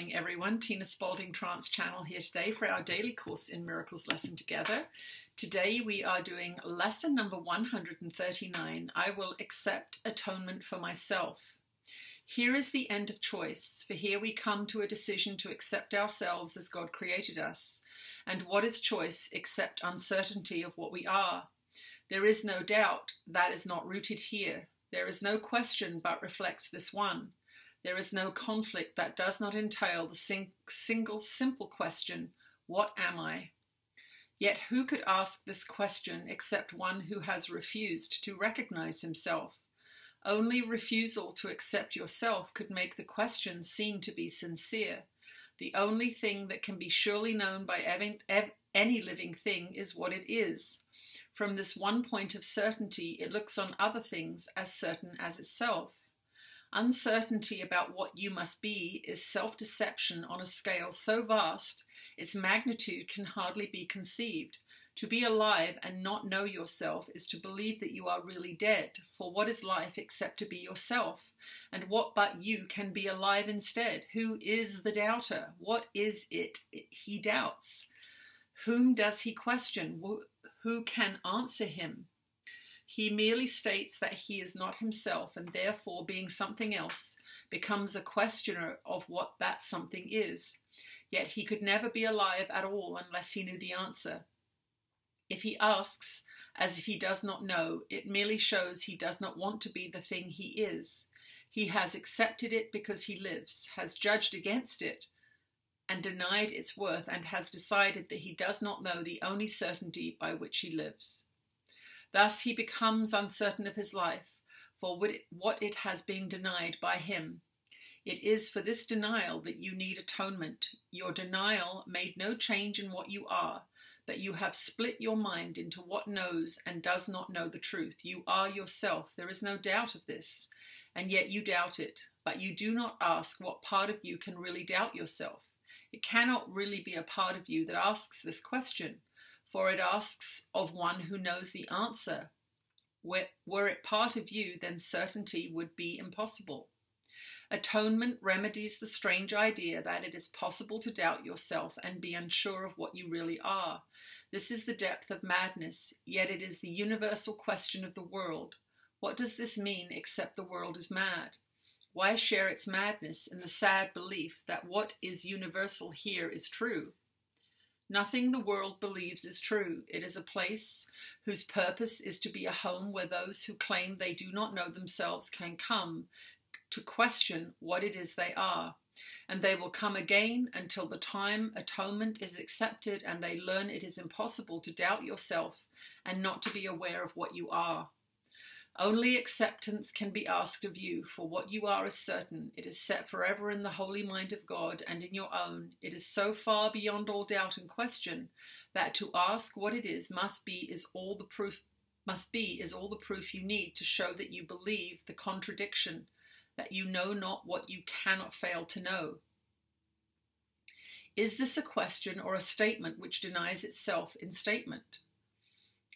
morning, everyone. Tina Spalding Trance Channel here today for our daily Course in Miracles lesson together. Today we are doing lesson number 139. I will accept atonement for myself. Here is the end of choice, for here we come to a decision to accept ourselves as God created us. And what is choice except uncertainty of what we are? There is no doubt that is not rooted here. There is no question but reflects this one. There is no conflict that does not entail the single simple question, what am I? Yet who could ask this question except one who has refused to recognize himself? Only refusal to accept yourself could make the question seem to be sincere. The only thing that can be surely known by any living thing is what it is. From this one point of certainty, it looks on other things as certain as itself. Uncertainty about what you must be is self-deception on a scale so vast, its magnitude can hardly be conceived. To be alive and not know yourself is to believe that you are really dead, for what is life except to be yourself? And what but you can be alive instead? Who is the doubter? What is it he doubts? Whom does he question? Who can answer him? He merely states that he is not himself and therefore, being something else, becomes a questioner of what that something is. Yet he could never be alive at all unless he knew the answer. If he asks as if he does not know, it merely shows he does not want to be the thing he is. He has accepted it because he lives, has judged against it, and denied its worth, and has decided that he does not know the only certainty by which he lives. Thus he becomes uncertain of his life, for what it has been denied by him. It is for this denial that you need atonement. Your denial made no change in what you are, but you have split your mind into what knows and does not know the truth. You are yourself. There is no doubt of this, and yet you doubt it. But you do not ask what part of you can really doubt yourself. It cannot really be a part of you that asks this question, for it asks of one who knows the answer. Were it part of you, then certainty would be impossible. Atonement remedies the strange idea that it is possible to doubt yourself and be unsure of what you really are. This is the depth of madness, yet it is the universal question of the world. What does this mean except the world is mad? Why share its madness in the sad belief that what is universal here is true? Nothing the world believes is true. It is a place whose purpose is to be a home where those who claim they do not know themselves can come to question what it is they are. And they will come again until the time atonement is accepted and they learn it is impossible to doubt yourself and not to be aware of what you are. Only acceptance can be asked of you, for what you are is certain. It is set forever in the holy mind of God and in your own. It is so far beyond all doubt and question that to ask what it is must be all the proof you need to show that you believe the contradiction, that you know not what you cannot fail to know. Is this a question or a statement which denies itself in statement?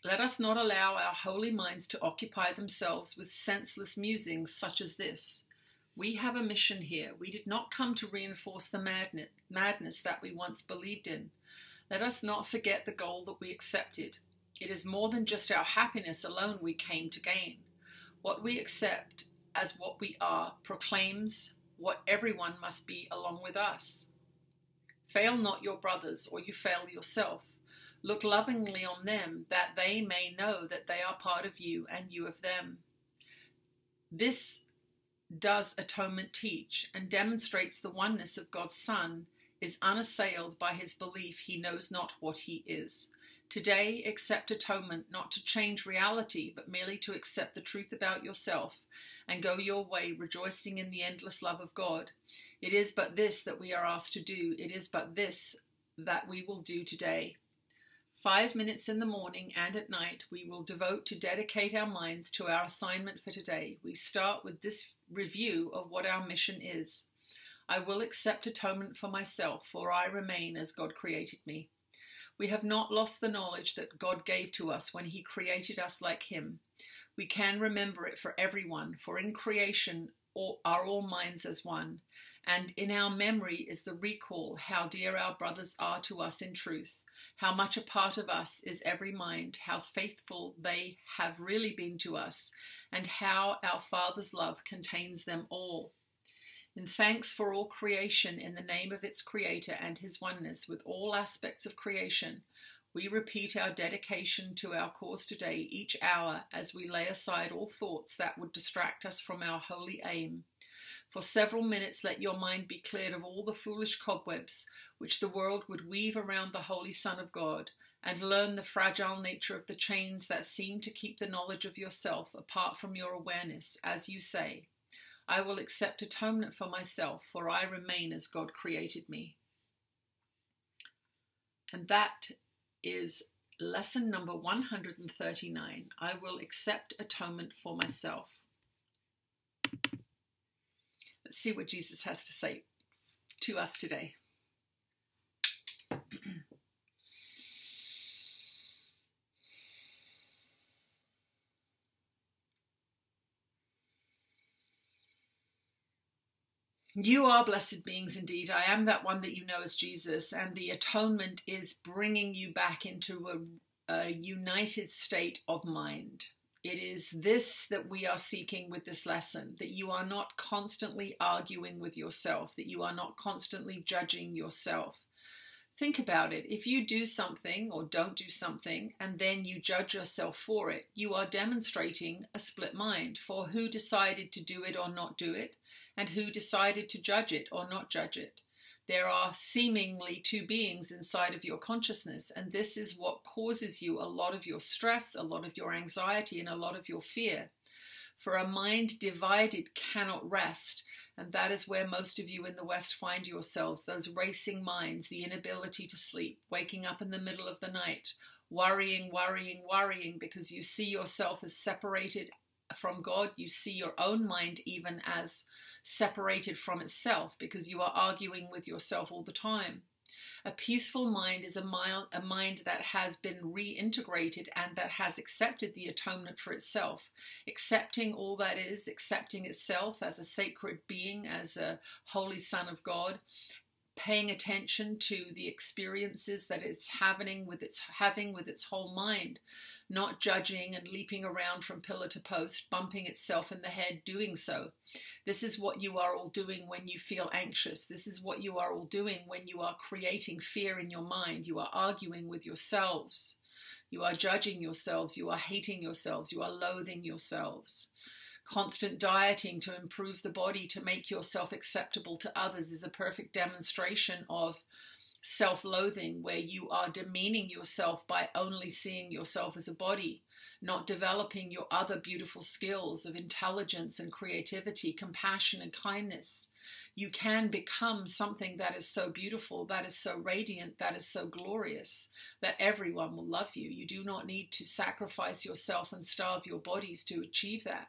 Let us not allow our holy minds to occupy themselves with senseless musings such as this. We have a mission here. We did not come to reinforce the madness that we once believed in. Let us not forget the goal that we accepted. It is more than just our happiness alone we came to gain. What we accept as what we are proclaims what everyone must be along with us. Fail not your brothers, or you fail yourself. Look lovingly on them, that they may know that they are part of you and you of them. This does atonement teach, and demonstrates the oneness of God's Son is unassailed by his belief he knows not what he is. Today, accept atonement, not to change reality, but merely to accept the truth about yourself, and go your way rejoicing in the endless love of God. It is but this that we are asked to do. It is but this that we will do today. 5 minutes in the morning and at night we will devote to dedicate our minds to our assignment for today. We start with this review of what our mission is. I will accept atonement for myself, for I remain as God created me. We have not lost the knowledge that God gave to us when he created us like him. We can remember it for everyone, for in creation are all minds as one, And in our memory is the recall how dear our brothers are to us in truth, how much a part of us is every mind, how faithful they have really been to us, and how our Father's love contains them all. In thanks for all creation in the name of its Creator and His oneness with all aspects of creation, we repeat our dedication to our cause today each hour as we lay aside all thoughts that would distract us from our holy aim. For several minutes let your mind be cleared of all the foolish cobwebs which the world would weave around the Holy Son of God, and learn the fragile nature of the chains that seem to keep the knowledge of yourself apart from your awareness, as you say, I will accept atonement for myself, for I remain as God created me. And that is lesson number 139. I will accept atonement for myself. Let's see what Jesus has to say to us today. You are blessed beings indeed. I am that one that you know as Jesus, and the atonement is bringing you back into a united state of mind. It is this that we are seeking with this lesson, that you are not constantly arguing with yourself, that you are not constantly judging yourself. Think about it. If you do something or don't do something and then you judge yourself for it, you are demonstrating a split mind for who decided to do it or not do it, and who decided to judge it or not judge it. There are seemingly two beings inside of your consciousness, and this is what causes you a lot of your stress, a lot of your anxiety, and a lot of your fear. For a mind divided cannot rest, and that is where most of you in the West find yourselves, those racing minds, the inability to sleep, waking up in the middle of the night, worrying because you see yourself as separated from God. You see your own mind even as separated from itself because you are arguing with yourself all the time. A peaceful mind is a mind that has been reintegrated and that has accepted the atonement for itself, accepting all that is, accepting itself as a sacred being, as a holy Son of God, paying attention to the experiences that it's having with its whole mind, not judging and leaping around from pillar to post, bumping itself in the head doing so. This is what you are all doing when you feel anxious. This is what you are all doing when you are creating fear in your mind. You are arguing with yourselves. You are judging yourselves. You are hating yourselves. You are loathing yourselves. Constant dieting to improve the body, to make yourself acceptable to others, is a perfect demonstration of self-loathing, where you are demeaning yourself by only seeing yourself as a body, not developing your other beautiful skills of intelligence and creativity, compassion and kindness. You can become something that is so beautiful, that is so radiant, that is so glorious, that everyone will love you. You do not need to sacrifice yourself and starve your bodies to achieve that.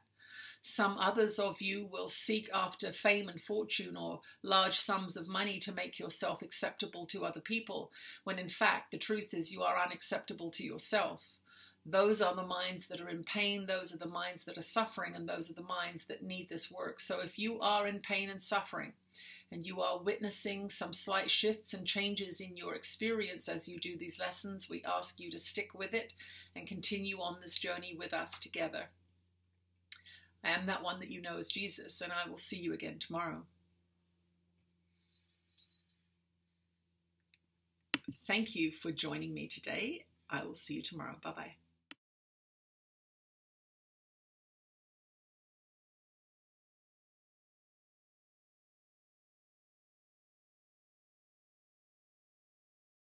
Some others of you will seek after fame and fortune or large sums of money to make yourself acceptable to other people, when in fact the truth is you are unacceptable to yourself. Those are the minds that are in pain, those are the minds that are suffering, and those are the minds that need this work. So if you are in pain and suffering, and you are witnessing some slight shifts and changes in your experience as you do these lessons, we ask you to stick with it and continue on this journey with us together. I am that one that you know as Jesus, and I will see you again tomorrow. Thank you for joining me today. I will see you tomorrow. Bye-bye.